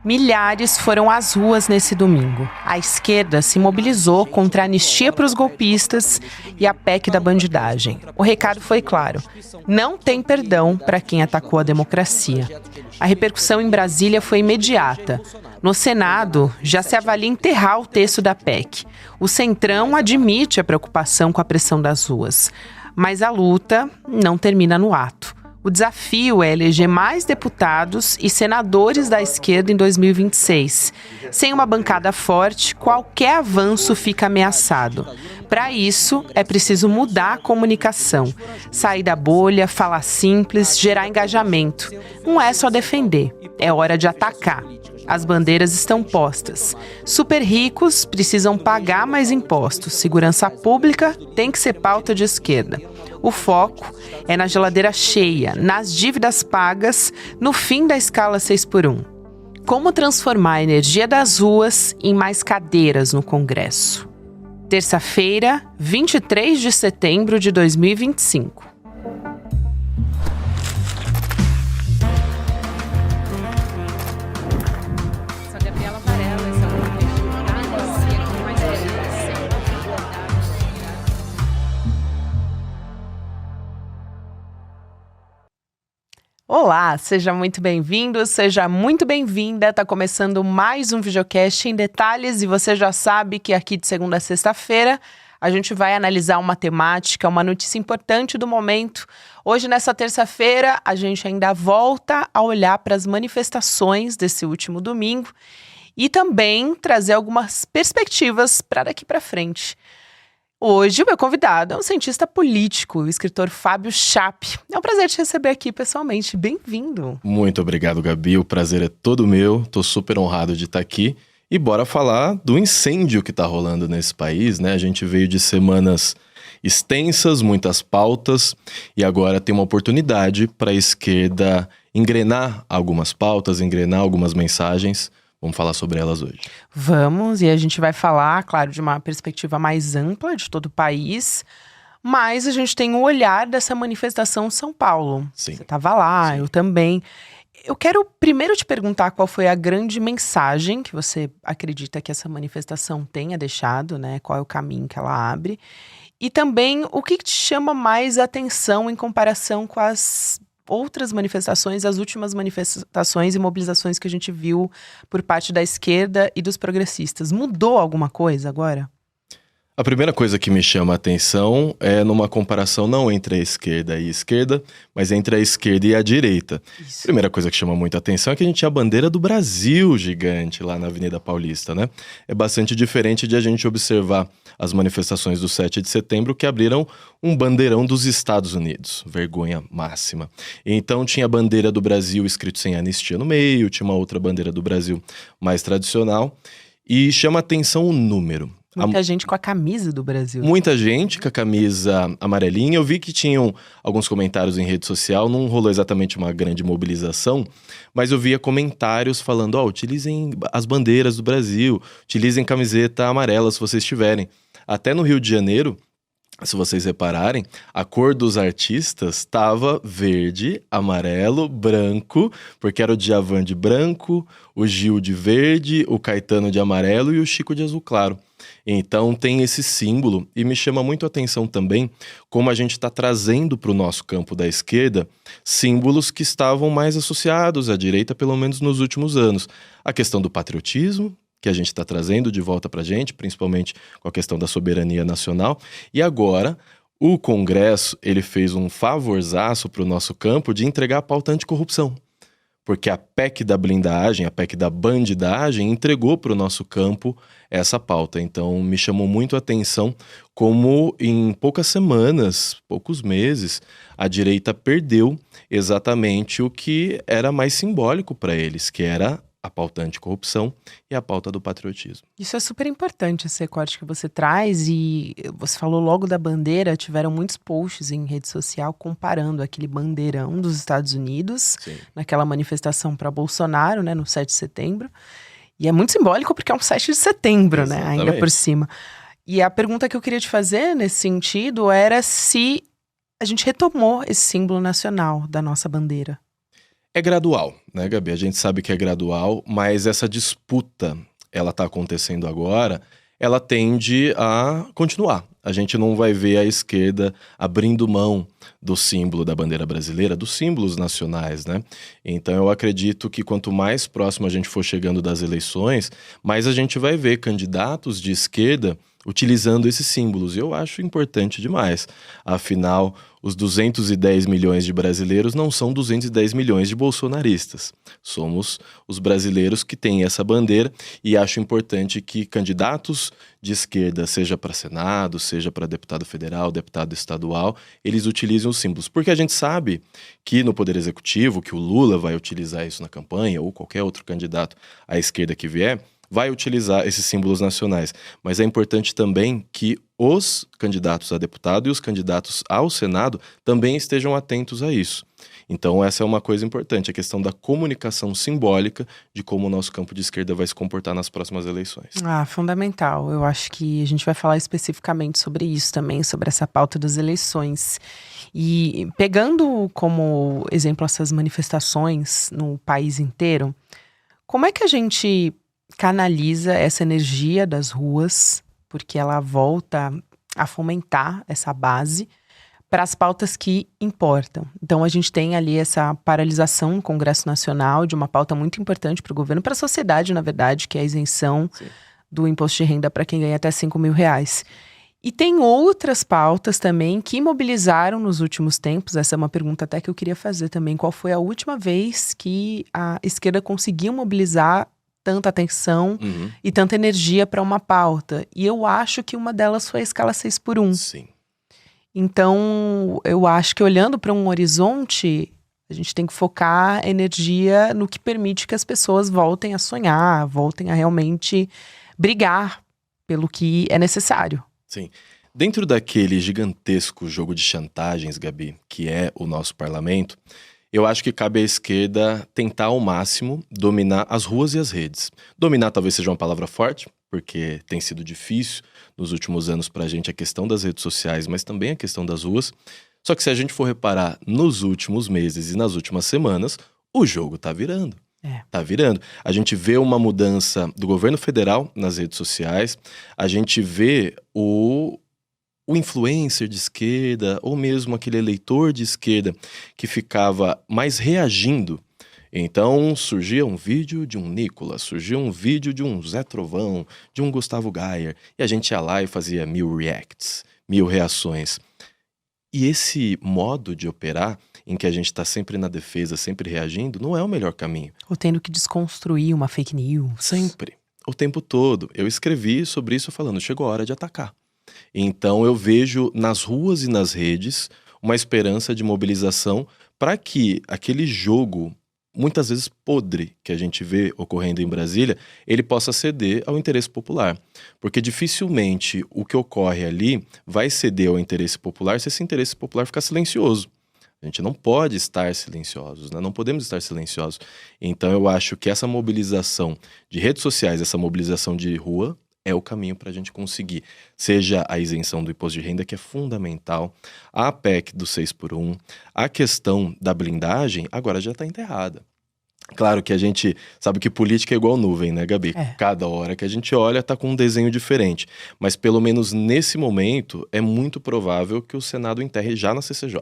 Milhares foram às ruas nesse domingo. A esquerda se mobilizou contra a anistia para os golpistas e a PEC da bandidagem. O recado foi claro: não tem perdão para quem atacou a democracia. A repercussão em Brasília foi imediata. No Senado, já se avalia enterrar o texto da PEC. O Centrão admite a preocupação com a pressão das ruas. Mas a luta não termina no ato. O desafio é eleger mais deputados e senadores da esquerda em 2026. Sem uma bancada forte, qualquer avanço fica ameaçado. Para isso, é preciso mudar a comunicação, sair da bolha, falar simples, gerar engajamento. Não é só defender, é hora de atacar. As bandeiras estão postas. Super ricos precisam pagar mais impostos. Segurança pública tem que ser pauta de esquerda. O foco é na geladeira cheia, nas dívidas pagas, no fim da escala 6x1. Como transformar a energia das ruas em mais cadeiras no Congresso? Terça-feira, 23 de setembro de 2025. Olá, seja muito bem-vindo, seja muito bem-vinda. Está começando mais um videocast em detalhes e você já sabe que aqui de segunda a sexta-feira a gente vai analisar uma temática, uma notícia importante do momento. Hoje, nessa terça-feira, a gente ainda volta a olhar para as manifestações desse último domingo e também trazer algumas perspectivas para daqui para frente. Hoje, o meu convidado é um cientista político, o escritor Fábio Chape. É um prazer te receber aqui pessoalmente. Bem-vindo. Muito obrigado, Gabi. O prazer é todo meu. Estou super honrado de estar aqui. E bora falar do incêndio que está rolando nesse país, né? A gente veio de semanas extensas, muitas pautas, e agora tem uma oportunidade para a esquerda engrenar algumas pautas, engrenar algumas mensagens. Vamos falar sobre elas hoje. Vamos, e a gente vai falar, claro, de uma perspectiva mais ampla de todo o país, mas a gente tem o olhar dessa manifestação em São Paulo. Sim. Você estava lá, Sim. Eu também. Eu quero primeiro te perguntar qual foi a grande mensagem que você acredita que essa manifestação tenha deixado, né? Qual é o caminho que ela abre. E também, o que te chama mais atenção em comparação com as outras manifestações, as últimas manifestações e mobilizações que a gente viu por parte da esquerda e dos progressistas. Mudou alguma coisa agora? A primeira coisa que me chama a atenção é numa comparação não entre a esquerda e a esquerda, mas entre a esquerda e a direita. Isso. A primeira coisa que chama muita atenção é que a gente tinha a bandeira do Brasil gigante lá na Avenida Paulista, né? É bastante diferente de a gente observar as manifestações do 7 de setembro que abriram um bandeirão dos Estados Unidos. Vergonha máxima. Então tinha a bandeira do Brasil escrito sem anistia no meio, tinha uma outra bandeira do Brasil mais tradicional e chama atenção o número. Muita gente com a camisa do Brasil. Muita gente com a camisa amarelinha. Eu vi que tinham alguns comentários em rede social. Não rolou exatamente uma grande mobilização, mas eu via comentários falando: utilizem as bandeiras do Brasil, utilizem camiseta amarela se vocês tiverem. Até no Rio de Janeiro, se vocês repararem, a cor dos artistas estava verde, amarelo, branco, porque era o Djavan de branco, o Gil de verde, o Caetano de amarelo e o Chico de azul claro. Então tem esse símbolo e me chama muito a atenção também como a gente está trazendo para o nosso campo da esquerda símbolos que estavam mais associados à direita, pelo menos nos últimos anos. A questão do patriotismo, que a gente está trazendo de volta para a gente, principalmente com a questão da soberania nacional. E agora, o Congresso ele fez um favorzaço para o nosso campo de entregar a pauta anticorrupção. Porque a PEC da blindagem, a PEC da bandidagem, entregou para o nosso campo essa pauta. Então, me chamou muito a atenção como em poucas semanas, poucos meses, a direita perdeu exatamente o que era mais simbólico para eles, que era a pauta anticorrupção e a pauta do patriotismo. Isso é super importante, esse recorte que você traz, e você falou logo da bandeira, tiveram muitos posts em rede social comparando aquele bandeirão dos Estados Unidos, Sim. naquela manifestação para Bolsonaro, né, no 7 de setembro, e é muito simbólico porque é um 7 de setembro, né, ainda por cima. E a pergunta que eu queria te fazer nesse sentido era se a gente retomou esse símbolo nacional da nossa bandeira. É gradual, né, Gabi? A gente sabe que é gradual, mas essa disputa, ela tá acontecendo agora, ela tende a continuar. A gente não vai ver a esquerda abrindo mão do símbolo da bandeira brasileira, dos símbolos nacionais, né? Então eu acredito que quanto mais próximo a gente for chegando das eleições, mais a gente vai ver candidatos de esquerda utilizando esses símbolos. E eu acho importante demais. Afinal, os 210 milhões de brasileiros não são 210 milhões de bolsonaristas. Somos os brasileiros que têm essa bandeira e acho importante que candidatos de esquerda, seja para Senado, seja para deputado federal, deputado estadual, eles utilizem os símbolos. Porque a gente sabe que no Poder Executivo, que o Lula vai utilizar isso na campanha, ou qualquer outro candidato à esquerda que vier, vai utilizar esses símbolos nacionais. Mas é importante também que os candidatos a deputado e os candidatos ao Senado também estejam atentos a isso. Então essa é uma coisa importante, a questão da comunicação simbólica de como o nosso campo de esquerda vai se comportar nas próximas eleições. Fundamental. Eu acho que a gente vai falar especificamente sobre isso também, sobre essa pauta das eleições. E pegando como exemplo essas manifestações no país inteiro, como é que a gente canaliza essa energia das ruas, porque ela volta a fomentar essa base para as pautas que importam. Então a gente tem ali essa paralisação no Congresso Nacional de uma pauta muito importante para o governo, para a sociedade, na verdade, que é a isenção do imposto de renda para quem ganha até R$ 5.000. E tem outras pautas também que mobilizaram nos últimos tempos. Essa é uma pergunta até que eu queria fazer também. Qual foi a última vez que a esquerda conseguiu mobilizar tanta atenção e tanta energia para uma pauta? E eu acho que uma delas foi a escala 6x1. Sim. Então, eu acho que olhando para um horizonte, a gente tem que focar energia no que permite que as pessoas voltem a sonhar, voltem a realmente brigar pelo que é necessário. Sim. Dentro daquele gigantesco jogo de chantagens, Gabi, que é o nosso parlamento, eu acho que cabe à esquerda tentar ao máximo dominar as ruas e as redes. Dominar talvez seja uma palavra forte, porque tem sido difícil nos últimos anos pra gente a questão das redes sociais, mas também a questão das ruas. Só que se a gente for reparar nos últimos meses e nas últimas semanas, o jogo tá virando. Tá virando. A gente vê uma mudança do governo federal nas redes sociais, a gente vê o influencer de esquerda, ou mesmo aquele eleitor de esquerda que ficava mais reagindo. Então surgia um vídeo de um Nicolas, surgia um vídeo de um Zé Trovão, de um Gustavo Gayer, e a gente ia lá e fazia 1000 reacts, 1000 reações. E esse modo de operar, em que a gente está sempre na defesa, sempre reagindo, não é o melhor caminho. Ou tendo que desconstruir uma fake news. Sempre, o tempo todo. Eu escrevi sobre isso falando, chegou a hora de atacar. Então eu vejo nas ruas e nas redes uma esperança de mobilização para que aquele jogo, muitas vezes podre, que a gente vê ocorrendo em Brasília, ele possa ceder ao interesse popular. Porque dificilmente o que ocorre ali vai ceder ao interesse popular se esse interesse popular ficar silencioso. A gente não pode estar silenciosos, né? Não podemos estar silenciosos. Então eu acho que essa mobilização de redes sociais, essa mobilização de rua, é o caminho para a gente conseguir, seja a isenção do imposto de renda, que é fundamental, a PEC do 6x1, a questão da blindagem, agora já está enterrada. Claro que a gente sabe que política é igual nuvem, né, Gabi? Cada hora que a gente olha tá com um desenho diferente. Mas pelo menos nesse momento, é muito provável que o Senado enterre já na CCJ.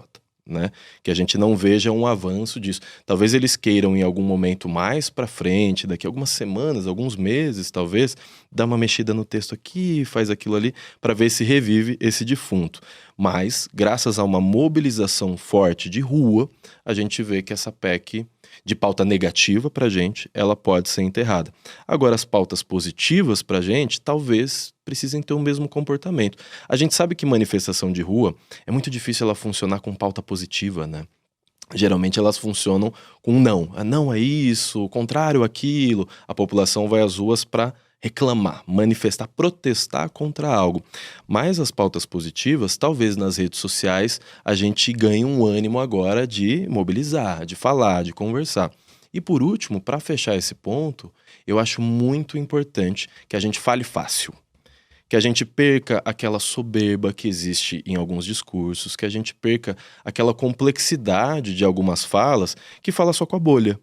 Né? Que a gente não veja um avanço disso. Talvez eles queiram em algum momento mais para frente, daqui a algumas semanas, alguns meses, talvez, dar uma mexida no texto aqui, faz aquilo ali, para ver se revive esse defunto. Mas, graças a uma mobilização forte de rua, a gente vê que essa PEC de pauta negativa para a gente, ela pode ser enterrada. Agora, as pautas positivas para a gente, talvez precisem ter o mesmo comportamento. A gente sabe que manifestação de rua é muito difícil ela funcionar com pauta positiva, né? Geralmente elas funcionam com não. Não é isso, contrário àquilo. A população vai às ruas para reclamar, manifestar, protestar contra algo. Mas as pautas positivas, talvez nas redes sociais, a gente ganhe um ânimo agora de mobilizar, de falar, de conversar. E por último, para fechar esse ponto, eu acho muito importante que a gente fale fácil. que a gente perca aquela soberba que existe em alguns discursos, que a gente perca aquela complexidade de algumas falas que fala só com a bolha.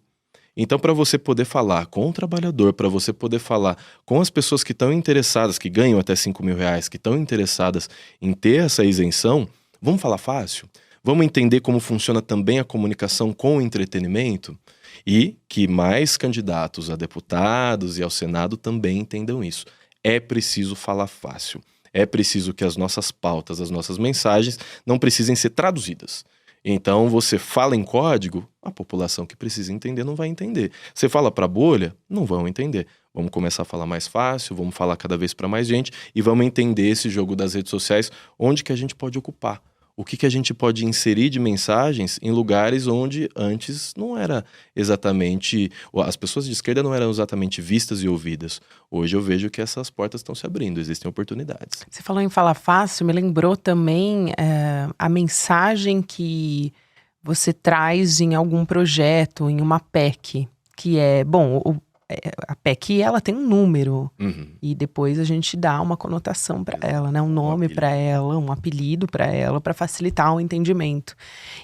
Então, para você poder falar com o trabalhador, para você poder falar com as pessoas que estão interessadas, que ganham até R$ 5.000, que estão interessadas em ter essa isenção, vamos falar fácil? Vamos entender como funciona também a comunicação com o entretenimento? E que mais candidatos a deputados e ao Senado também entendam isso. É preciso falar fácil. É preciso que as nossas pautas, as nossas mensagens não precisem ser traduzidas. Então, você fala em código, a população que precisa entender não vai entender. Você fala para a bolha, não vão entender. Vamos começar a falar mais fácil, vamos falar cada vez para mais gente e vamos entender esse jogo das redes sociais, onde que a gente pode ocupar. O que a gente pode inserir de mensagens em lugares onde antes não era exatamente... As pessoas de esquerda não eram exatamente vistas e ouvidas. Hoje eu vejo que essas portas estão se abrindo, existem oportunidades. Você falou em falar fácil, me lembrou também a mensagem que você traz em algum projeto, em uma PEC, que é, bom, a PEC ela tem um número e depois a gente dá uma conotação para ela, né? Um nome para ela, um apelido para ela, para facilitar o entendimento.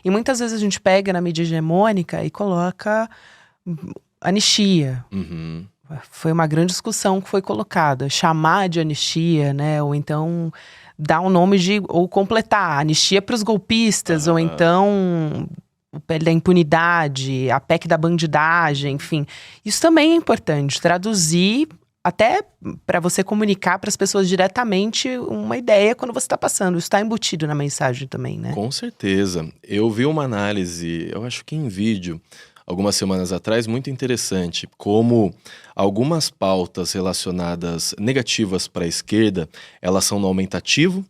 E muitas vezes a gente pega na mídia hegemônica e coloca anistia. Foi uma grande discussão que foi colocada, chamar de anistia, né? Ou então dar um nome ou completar, anistia para os golpistas, ou então o PL da impunidade, a PEC da bandidagem, enfim. Isso também é importante, traduzir até para você comunicar para as pessoas diretamente uma ideia quando você está passando. Isso está embutido na mensagem também, né? Com certeza. Eu vi uma análise, eu acho que em vídeo, algumas semanas atrás, muito interessante, como algumas pautas relacionadas negativas para a esquerda, elas são no aumentativo,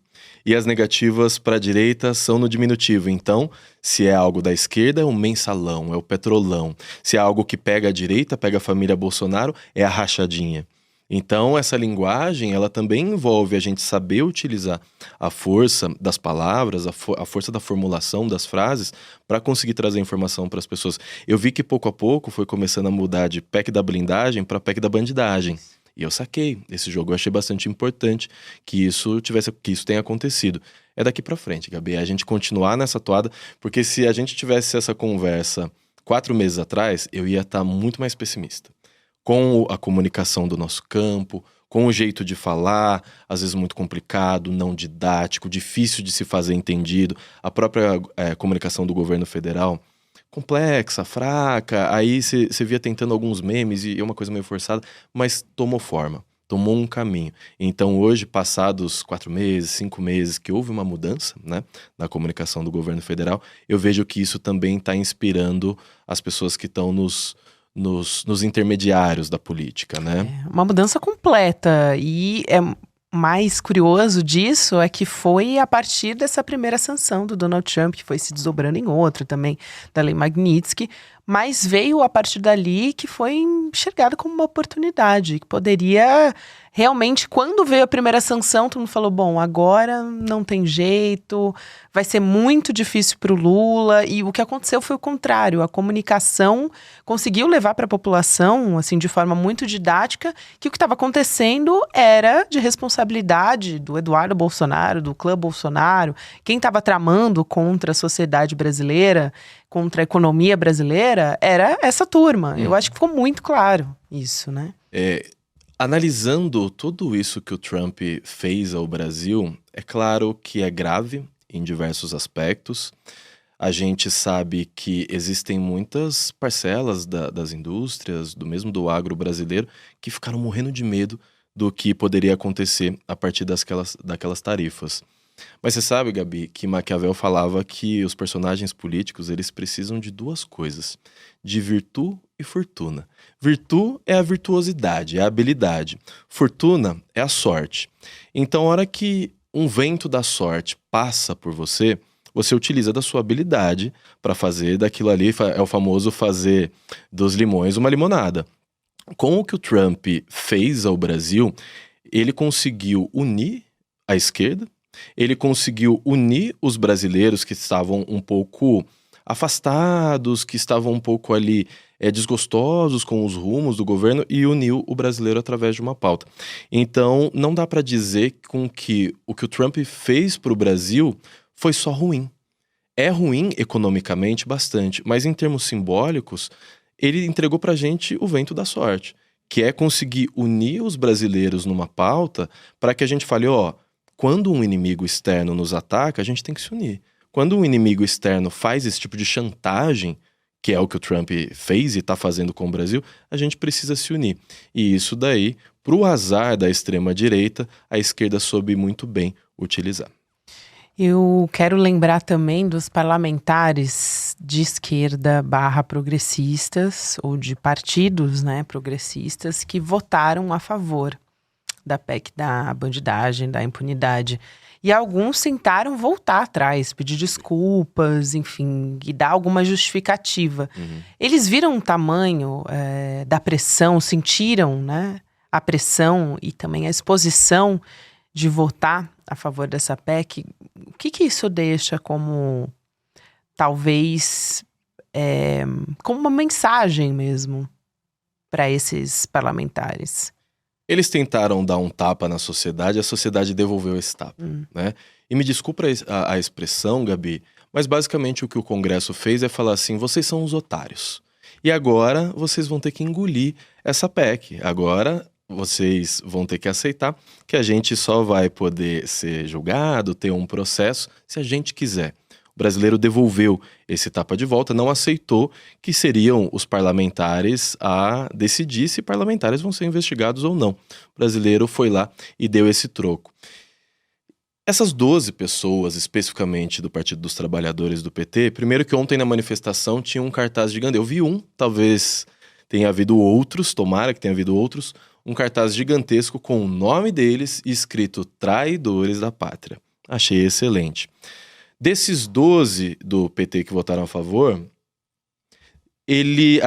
e as negativas para a direita são no diminutivo. Então, se é algo da esquerda, é o mensalão, é o petrolão. Se é algo que pega a direita, pega a família Bolsonaro, é a rachadinha. Então, essa linguagem, ela também envolve a gente saber utilizar a força das palavras, a força da formulação das frases, para conseguir trazer informação para as pessoas. Eu vi que pouco a pouco foi começando a mudar de PEC da blindagem para PEC da bandidagem. E eu saquei esse jogo, eu achei bastante importante que isso tenha acontecido. É daqui pra frente, Gabi, é a gente continuar nessa toada, porque se a gente tivesse essa conversa 4 meses atrás, eu ia estar muito mais pessimista. Com a comunicação do nosso campo, com o jeito de falar, às vezes muito complicado, não didático, difícil de se fazer entendido, a própria comunicação do governo federal, complexa, fraca, aí você via tentando alguns memes e uma coisa meio forçada, mas tomou forma, tomou um caminho. Então hoje, passados 4 meses, 5 meses, que houve uma mudança, né, na comunicação do governo federal, eu vejo que isso também está inspirando as pessoas que estão nos intermediários da política, né? Uma mudança completa e mais curioso disso é que foi a partir dessa primeira sanção do Donald Trump, que foi se desdobrando em outra também, da Lei Magnitsky, mas veio a partir dali que foi enxergado como uma oportunidade, que poderia realmente, quando veio a primeira sanção, todo mundo falou, bom, agora não tem jeito, vai ser muito difícil para o Lula, e o que aconteceu foi o contrário, a comunicação conseguiu levar para a população, assim, de forma muito didática, que o que estava acontecendo era de responsabilidade do Eduardo Bolsonaro, do clã Bolsonaro, quem estava tramando contra a sociedade brasileira, contra a economia brasileira, era essa turma. Eu acho que ficou muito claro isso, né? Analisando tudo isso que o Trump fez ao Brasil, é claro que é grave em diversos aspectos. A gente sabe que existem muitas parcelas das indústrias, do agro brasileiro, que ficaram morrendo de medo do que poderia acontecer a partir daquelas tarifas. Mas você sabe, Gabi, que Maquiavel falava que os personagens políticos eles precisam de 2 coisas, de virtude e fortuna. Virtude é a virtuosidade, é a habilidade. Fortuna é a sorte. Então, a hora que um vento da sorte passa por você, você utiliza da sua habilidade para fazer daquilo ali, é o famoso fazer dos limões uma limonada. Com o que o Trump fez ao Brasil, ele conseguiu unir a esquerda, ele conseguiu unir os brasileiros que estavam um pouco afastados, que estavam um pouco ali desgostosos com os rumos do governo e uniu o brasileiro através de uma pauta. Então, não dá para dizer que o Trump fez para o Brasil foi só ruim. É ruim economicamente bastante, mas em termos simbólicos, ele entregou pra gente o vento da sorte, que é conseguir unir os brasileiros numa pauta para que a gente fale, quando um inimigo externo nos ataca, a gente tem que se unir. Quando um inimigo externo faz esse tipo de chantagem, que é o que o Trump fez e está fazendo com o Brasil, a gente precisa se unir. E isso daí, pro azar da extrema-direita, a esquerda soube muito bem utilizar. Eu quero lembrar também dos parlamentares de esquerda / progressistas, ou de partidos, progressistas, que votaram a favor da PEC da bandidagem, da impunidade. E alguns tentaram voltar atrás, pedir desculpas, enfim, e dar alguma justificativa. Eles viram o tamanho da pressão, sentiram, a pressão e também a exposição de votar a favor dessa PEC. O que isso deixa como, talvez, como uma mensagem mesmo para esses parlamentares? Eles tentaram dar um tapa na sociedade, a sociedade devolveu esse tapa, né? E me desculpa a expressão, Gabi, mas basicamente o que o Congresso fez é falar assim, vocês são os otários. E agora vocês vão ter que engolir essa PEC. Agora vocês vão ter que aceitar que a gente só vai poder ser julgado, ter um processo, se a gente quiser. O brasileiro devolveu esse tapa de volta, não aceitou que seriam os parlamentares a decidir se parlamentares vão ser investigados ou não. O brasileiro foi lá e deu esse troco. Essas 12 pessoas, especificamente do Partido dos Trabalhadores do PT, primeiro que ontem na manifestação tinha um cartaz gigante. Eu vi um, talvez tenha havido outros, tomara que tenha havido outros, um cartaz gigantesco com o nome deles escrito Traidores da Pátria. Achei excelente. Desses 12 do PT que votaram a favor,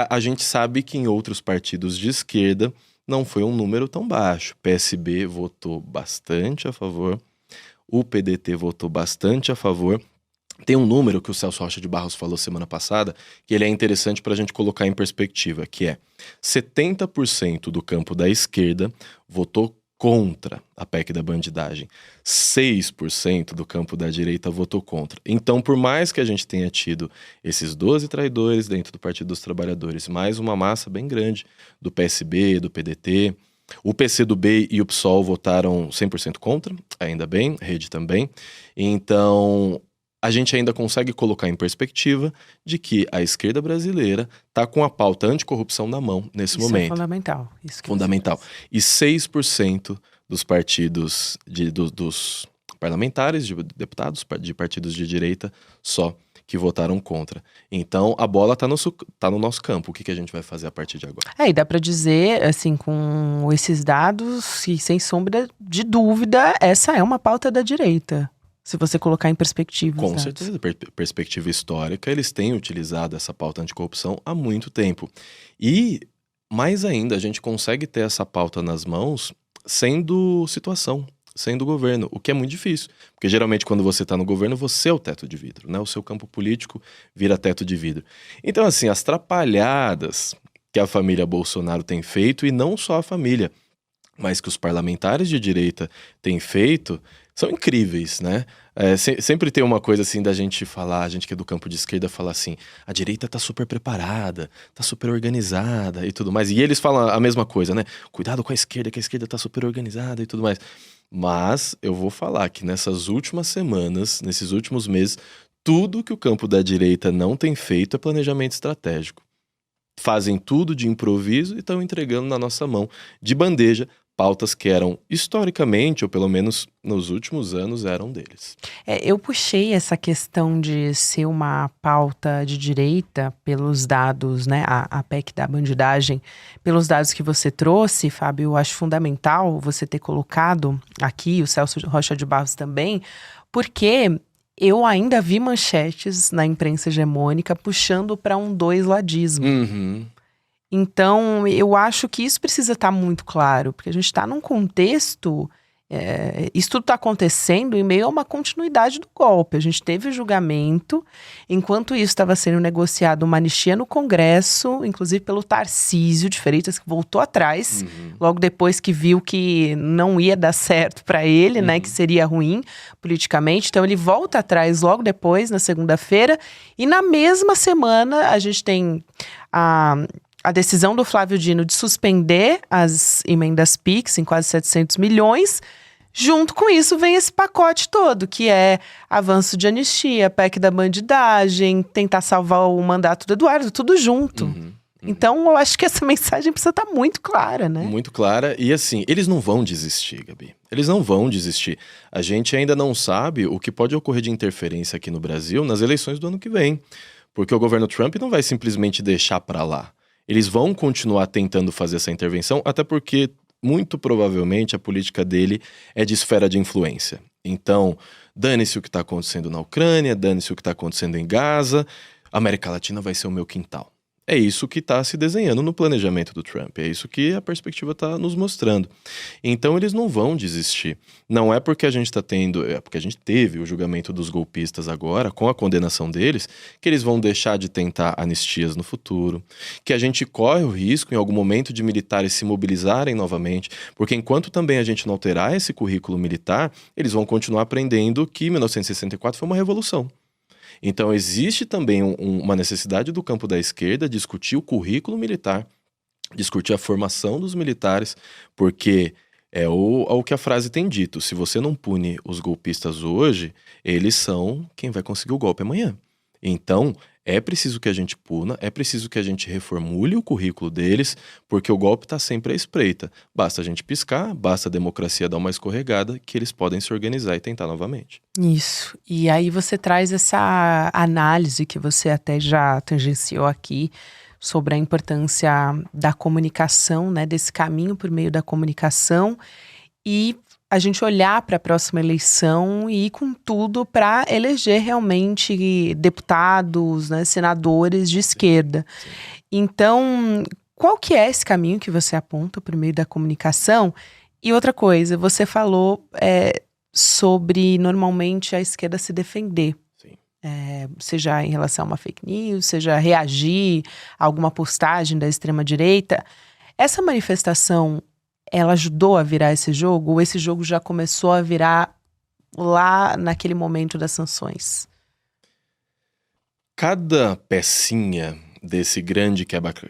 a gente sabe que em outros partidos de esquerda não foi um número tão baixo. O PSB votou bastante a favor, o PDT votou bastante a favor. Tem um número que o Celso Rocha de Barros falou semana passada, que ele é interessante para a gente colocar em perspectiva, que é 70% do campo da esquerda votou contra a PEC da bandidagem. 6% do campo da direita votou contra. Então, por mais que a gente tenha tido esses 12 traidores dentro do Partido dos Trabalhadores, mais uma massa bem grande do PSB, do PDT, o PCdoB e o PSOL votaram 100% contra, ainda bem, Rede também. Então, a gente ainda consegue colocar em perspectiva de que a esquerda brasileira está com a pauta anticorrupção na mão nesse momento. Isso é fundamental. Fundamental. E 6% dos partidos, dos parlamentares, de deputados de partidos de direita só, que votaram contra. Então, a bola tá no nosso campo. O que a gente vai fazer a partir de agora? E dá para dizer, assim, com esses dados, e sem sombra de dúvida, essa é uma pauta da direita. Se você colocar em perspectiva. Com certeza, perspectiva histórica, eles têm utilizado essa pauta anticorrupção há muito tempo. E, mais ainda, a gente consegue ter essa pauta nas mãos sendo situação, sendo governo, o que é muito difícil. Porque geralmente quando você está no governo, você é o teto de vidro, né? O seu campo político vira teto de vidro. Então, assim, as trapalhadas que a família Bolsonaro tem feito, e não só a família, mas que os parlamentares de direita têm feito, são incríveis, né? Sempre tem uma coisa assim da gente falar, a gente que é do campo de esquerda fala assim, a direita tá super preparada, tá super organizada e tudo mais. E eles falam a mesma coisa, né? Cuidado com a esquerda, que a esquerda tá super organizada e tudo mais. Mas eu vou falar que nessas últimas semanas, nesses últimos meses, tudo que o campo da direita não tem feito é planejamento estratégico. Fazem tudo de improviso e estão entregando na nossa mão, de bandeja, pautas que eram historicamente, ou pelo menos nos últimos anos, eram deles. Eu puxei essa questão de ser uma pauta de direita pelos dados, né, a PEC da bandidagem, pelos dados que você trouxe, Fábio. Eu acho fundamental você ter colocado aqui, o Celso Rocha de Barros também, porque eu ainda vi manchetes na imprensa hegemônica puxando para um doisladismo. Então, eu acho que isso precisa estar muito claro, porque a gente está num contexto Isso tudo está acontecendo em meio a uma continuidade do golpe. A gente teve o julgamento, enquanto isso estava sendo negociado uma anistia no Congresso, inclusive pelo Tarcísio de Freitas, que voltou atrás, logo depois que viu que não ia dar certo para ele, né, que seria ruim politicamente. Então ele volta atrás logo depois, na segunda-feira, e na mesma semana a gente tem a decisão do Flávio Dino de suspender as emendas PIX em quase 700 milhões. Junto com isso vem esse pacote todo, que é avanço de anistia, PEC da bandidagem, tentar salvar o mandato do Eduardo, tudo junto. Então, eu acho que essa mensagem precisa estar muito clara, né? Muito clara. E assim, eles não vão desistir, Gabi. Eles não vão desistir. A gente ainda não sabe o que pode ocorrer de interferência aqui no Brasil nas eleições do ano que vem. Porque o governo Trump não vai simplesmente deixar para lá. Eles vão continuar tentando fazer essa intervenção, até porque, muito provavelmente, a política dele é de esfera de influência. Então, dane-se o que está acontecendo na Ucrânia, dane-se o que está acontecendo em Gaza, a América Latina vai ser o meu quintal. É isso que está se desenhando no planejamento do Trump, é isso que a perspectiva está nos mostrando. Então eles não vão desistir. Não é porque a gente está tendo, é porque a gente teve o julgamento dos golpistas agora, com a condenação deles, que eles vão deixar de tentar anistias no futuro, que a gente corre o risco em algum momento de militares se mobilizarem novamente, porque enquanto também a gente não alterar esse currículo militar, eles vão continuar aprendendo que 1964 foi uma revolução. Então existe também uma necessidade do campo da esquerda discutir o currículo militar, discutir a formação dos militares, porque é o que a frase tem dito: se você não pune os golpistas hoje, eles são quem vai conseguir o golpe amanhã. Então é preciso que a gente puna, é preciso que a gente reformule o currículo deles, porque o golpe está sempre à espreita. Basta a gente piscar, basta a democracia dar uma escorregada, que eles podem se organizar e tentar novamente. Isso. E aí você traz essa análise que você até já tangenciou aqui sobre a importância da comunicação, né, desse caminho por meio da comunicação, e a gente olhar para a próxima eleição e ir com tudo para eleger realmente deputados, né, senadores de esquerda. Sim. Então, qual que é esse caminho que você aponta por meio da comunicação? E outra coisa, você falou sobre normalmente a esquerda se defender. Sim. Seja em relação a uma fake news, seja reagir a alguma postagem da extrema-direita. Essa manifestação, ela ajudou a virar esse jogo? Ou esse jogo já começou a virar lá naquele momento das sanções? Cada pecinha desse grande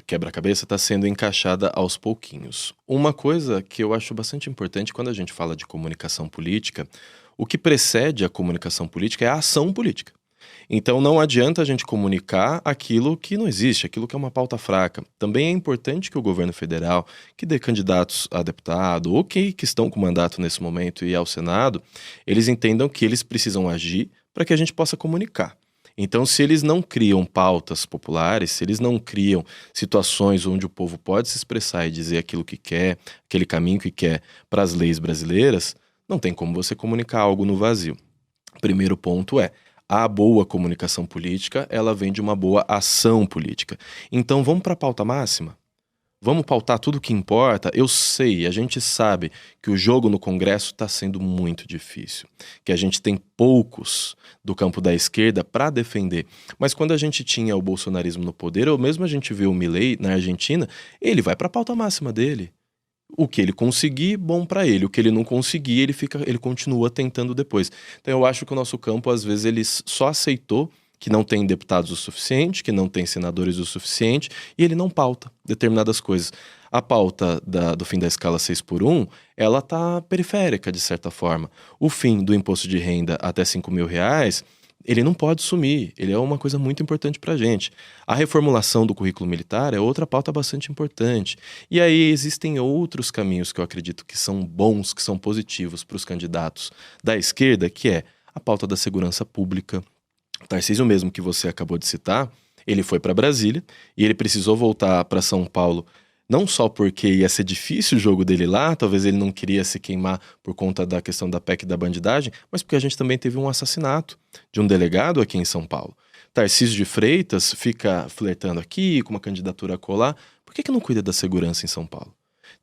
quebra-cabeça está sendo encaixada aos pouquinhos. Uma coisa que eu acho bastante importante quando a gente fala de comunicação política, o que precede a comunicação política é a ação política. Então não adianta a gente comunicar aquilo que não existe, aquilo que é uma pauta fraca. Também é importante que o governo federal, que dê candidatos a deputado ou que estão com mandato nesse momento e ao Senado, eles entendam que eles precisam agir para que a gente possa comunicar. Então, se eles não criam pautas populares, se eles não criam situações onde o povo pode se expressar e dizer aquilo que quer, aquele caminho que quer para as leis brasileiras, não tem como você comunicar algo no vazio. Primeiro ponto é: a boa comunicação política, ela vem de uma boa ação política. Então vamos para a pauta máxima? Vamos pautar tudo o que importa? Eu sei, a gente sabe que o jogo no Congresso está sendo muito difícil, que a gente tem poucos do campo da esquerda para defender. Mas quando a gente tinha o bolsonarismo no poder, ou mesmo a gente vê o Milei na Argentina, ele vai para a pauta máxima dele. O que ele conseguir, bom para ele. O que ele não conseguir, ele continua tentando depois. Então eu acho que o nosso campo, às vezes, ele só aceitou que não tem deputados o suficiente, que não tem senadores o suficiente, e ele não pauta determinadas coisas. A pauta do fim da escala 6x1, ela está periférica, de certa forma. O fim do imposto de renda até R$5.000, ele não pode sumir, ele é uma coisa muito importante para a gente. A reformulação do currículo militar é outra pauta bastante importante. E aí existem outros caminhos que eu acredito que são bons, que são positivos para os candidatos da esquerda, que é a pauta da segurança pública. O Tarcísio mesmo, que você acabou de citar, ele foi para Brasília e ele precisou voltar para São Paulo, não só porque ia ser difícil o jogo dele lá, talvez ele não queria se queimar por conta da questão da PEC da bandidagem, mas porque a gente também teve um assassinato de um delegado aqui em São Paulo. Tarcísio de Freitas fica flertando aqui com uma candidatura a colar. Por que não cuida da segurança em São Paulo?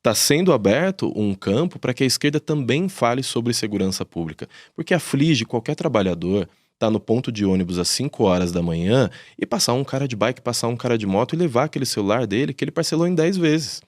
Está sendo aberto um campo para que a esquerda também fale sobre segurança pública, porque aflige qualquer trabalhador estar no ponto de ônibus às 5 horas da manhã e passar um cara de bike, passar um cara de moto e levar aquele celular dele que ele parcelou em 10 vezes.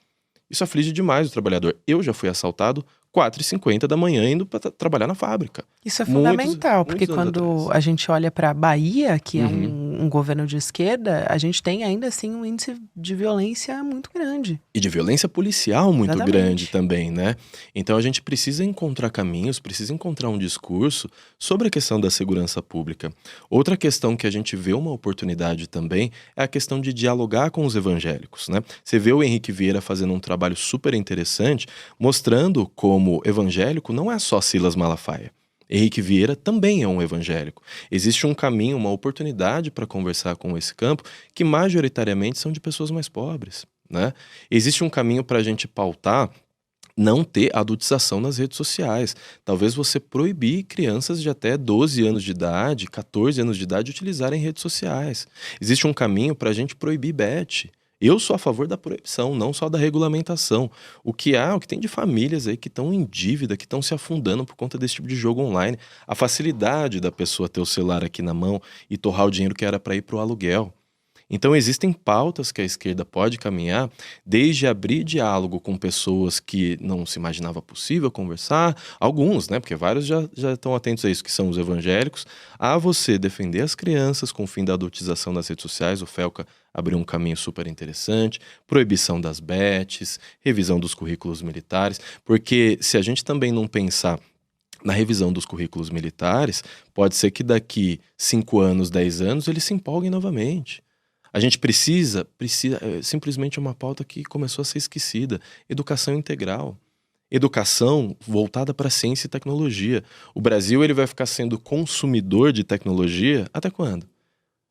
Isso aflige demais o trabalhador. Eu já fui assaltado 4h50 da manhã indo para trabalhar na fábrica. Isso é fundamental, porque muitos anos quando atrás. a gente olha para a Bahia, que é um governo de esquerda, a gente tem ainda assim um índice de violência muito grande. E de violência policial muito Exatamente. grande também, né? Então a gente precisa encontrar caminhos, precisa encontrar um discurso sobre a questão da segurança pública. Outra questão que a gente vê uma oportunidade também é a questão de dialogar com os evangélicos, né? Você vê o Henrique Vieira fazendo um trabalho super interessante, mostrando como evangélico não é só Silas Malafaia. Henrique Vieira também é um evangélico. Existe um caminho, uma oportunidade para conversar com esse campo que majoritariamente são de pessoas mais pobres, né? Existe um caminho para a gente pautar não ter adultização nas redes sociais. Talvez você proibir crianças de até 12 anos de idade, 14 anos de idade utilizarem redes sociais. Existe um caminho para a gente proibir bet. Eu sou a favor da proibição, não só da regulamentação. O que tem de famílias aí que estão em dívida, que estão se afundando por conta desse tipo de jogo online. A facilidade da pessoa ter o celular aqui na mão e torrar o dinheiro que era para ir para o aluguel. Então existem pautas que a esquerda pode caminhar, desde abrir diálogo com pessoas que não se imaginava possível conversar, alguns, né, porque vários já estão atentos a isso, que são os evangélicos, a você defender as crianças com o fim da adultização das redes sociais. O Felca abriu um caminho super interessante, proibição das bets, revisão dos currículos militares, porque se a gente também não pensar na revisão dos currículos militares, pode ser que daqui 5 anos, 10 anos, eles se empolguem novamente. A gente precisa simplesmente uma pauta que começou a ser esquecida. Educação integral. Educação voltada para ciência e tecnologia. O Brasil ele vai ficar sendo consumidor de tecnologia até quando?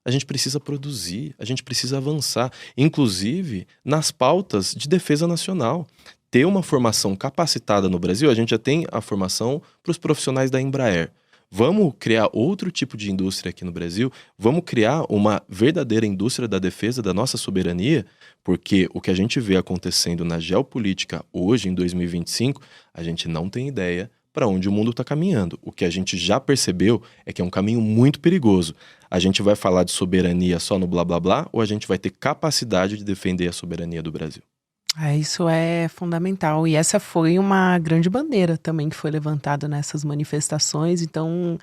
A gente precisa produzir, a gente precisa avançar, inclusive nas pautas de defesa nacional. Ter uma formação capacitada no Brasil, a gente já tem a formação para os profissionais da Embraer. Vamos criar outro tipo de indústria aqui no Brasil, vamos criar uma verdadeira indústria da defesa da nossa soberania, porque o que a gente vê acontecendo na geopolítica hoje, em 2025, a gente não tem ideia para onde o mundo está caminhando. O que a gente já percebeu é que é um caminho muito perigoso. A gente vai falar de soberania só no blá blá blá, ou a gente vai ter capacidade de defender a soberania do Brasil? Isso é fundamental. E essa foi uma grande bandeira também que foi levantada nessas manifestações. Então,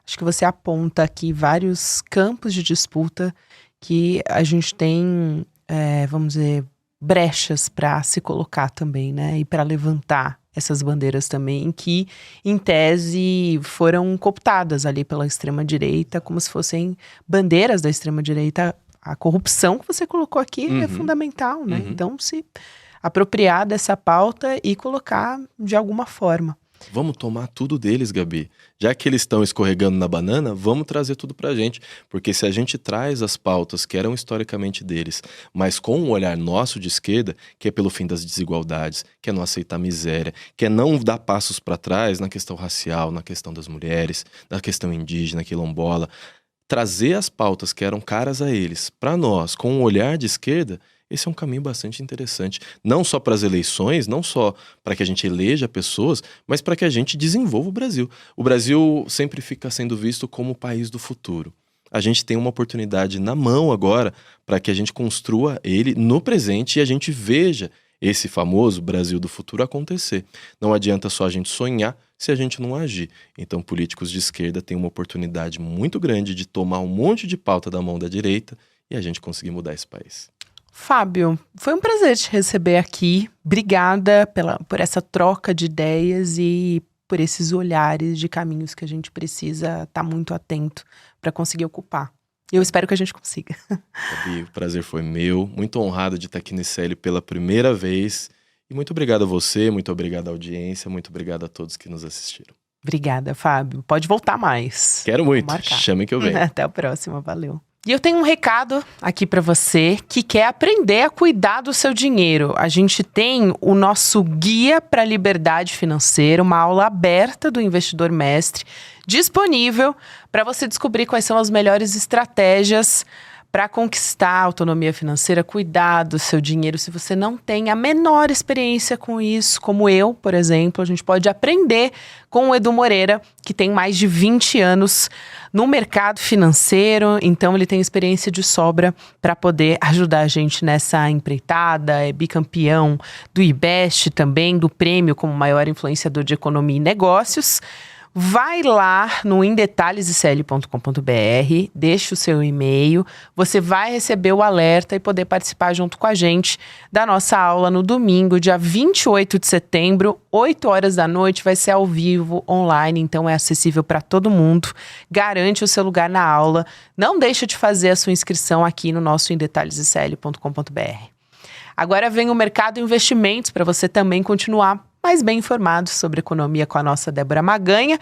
acho que você aponta aqui vários campos de disputa que a gente tem, vamos dizer, brechas para se colocar também, né? E para levantar essas bandeiras também, que, em tese, foram cooptadas ali pela extrema-direita, como se fossem bandeiras da extrema-direita. A corrupção que você colocou aqui é fundamental, né? Então, se apropriar dessa pauta e colocar de alguma forma. Vamos tomar tudo deles, Gabi. Já que eles estão escorregando na banana, vamos trazer tudo pra gente. Porque se a gente traz as pautas que eram historicamente deles, mas com um olhar nosso de esquerda, que é pelo fim das desigualdades, que é não aceitar miséria, que é não dar passos para trás na questão racial, na questão das mulheres, na questão indígena, quilombola, trazer as pautas que eram caras a eles, para nós, com um olhar de esquerda, esse é um caminho bastante interessante. Não só para as eleições, não só para que a gente eleja pessoas, mas para que a gente desenvolva o Brasil. O Brasil sempre fica sendo visto como o país do futuro. A gente tem uma oportunidade na mão agora para que a gente construa ele no presente e a gente veja esse famoso Brasil do futuro acontecer. Não adianta só a gente sonhar se a gente não agir. Então, políticos de esquerda têm uma oportunidade muito grande de tomar um monte de pauta da mão da direita e a gente conseguir mudar esse país. Fábio, foi um prazer te receber aqui. Obrigada por essa troca de ideias e por esses olhares de caminhos que a gente precisa estar muito atento para conseguir ocupar. Eu espero que a gente consiga. Gabi, o prazer foi meu. Muito honrado de estar aqui no ICL pela primeira vez. E muito obrigado a você, muito obrigado à audiência, muito obrigado a todos que nos assistiram. Obrigada, Fábio. Pode voltar mais. Quero muito. Chame que eu venho. Até a próxima. Valeu. E eu tenho um recado aqui para você que quer aprender a cuidar do seu dinheiro. A gente tem o nosso Guia para a Liberdade Financeira, uma aula aberta do Investidor Mestre, disponível para você descobrir quais são as melhores estratégias Para conquistar a autonomia financeira, cuidar do seu dinheiro, se você não tem a menor experiência com isso, como eu, por exemplo, a gente pode aprender com o Edu Moreira, que tem mais de 20 anos no mercado financeiro, então ele tem experiência de sobra para poder ajudar a gente nessa empreitada, é bicampeão do IBEST também, do prêmio como maior influenciador de economia e negócios. Vai lá no indetalhesicl.com.br, deixa o seu e-mail, você vai receber o alerta e poder participar junto com a gente da nossa aula no domingo, dia 28 de setembro, 8 horas da noite, vai ser ao vivo, online, então é acessível para todo mundo, garante o seu lugar na aula, não deixa de fazer a sua inscrição aqui no nosso indetalhesicl.com.br. Agora vem o Mercado Investimentos para você também continuar mais bem informados sobre economia com a nossa Débora Maganha.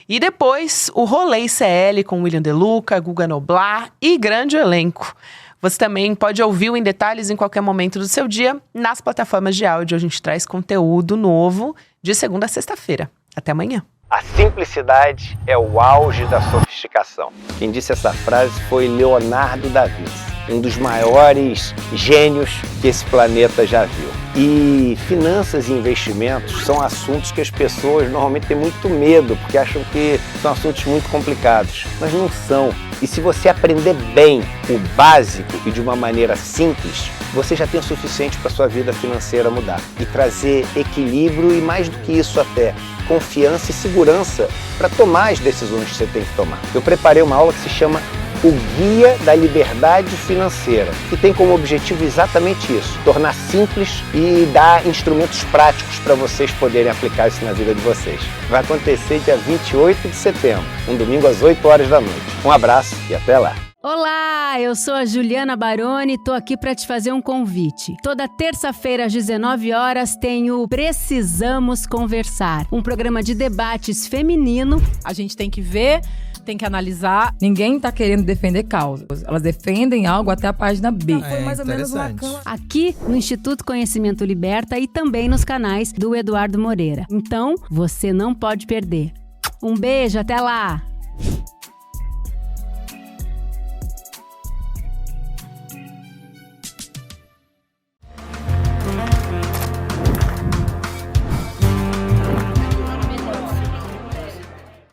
E depois, o Rolê ICL com William De Luca, Guga Noblar e grande elenco. Você também pode ouvir o Em Detalhes em qualquer momento do seu dia nas plataformas de áudio. A gente traz conteúdo novo de segunda a sexta-feira. Até amanhã. A simplicidade é o auge da sofisticação. Quem disse essa frase foi Leonardo da Vinci, um dos maiores gênios que esse planeta já viu. E finanças e investimentos são assuntos que as pessoas normalmente têm muito medo, porque acham que são assuntos muito complicados, mas não são. E se você aprender bem o básico e de uma maneira simples, você já tem o suficiente para a sua vida financeira mudar e trazer equilíbrio e, mais do que isso até, confiança e segurança para tomar as decisões que você tem que tomar. Eu preparei uma aula que se chama O Guia da Liberdade Financeira, que tem como objetivo exatamente isso, tornar simples e dar instrumentos práticos para vocês poderem aplicar isso na vida de vocês. Vai acontecer dia 28 de setembro, um domingo às 8 horas da noite. Um abraço e até lá! Olá, eu sou a Juliana Baroni e tô aqui para te fazer um convite. Toda terça-feira às 19 horas tem o Precisamos Conversar, um programa de debates feminino. A gente tem que ver, tem que analisar. Ninguém tá querendo defender causas. Elas defendem algo até a página B. Foi mais ou menos uma cama. Aqui no Instituto Conhecimento Liberta e também nos canais do Eduardo Moreira. Então, você não pode perder. Um beijo, até lá!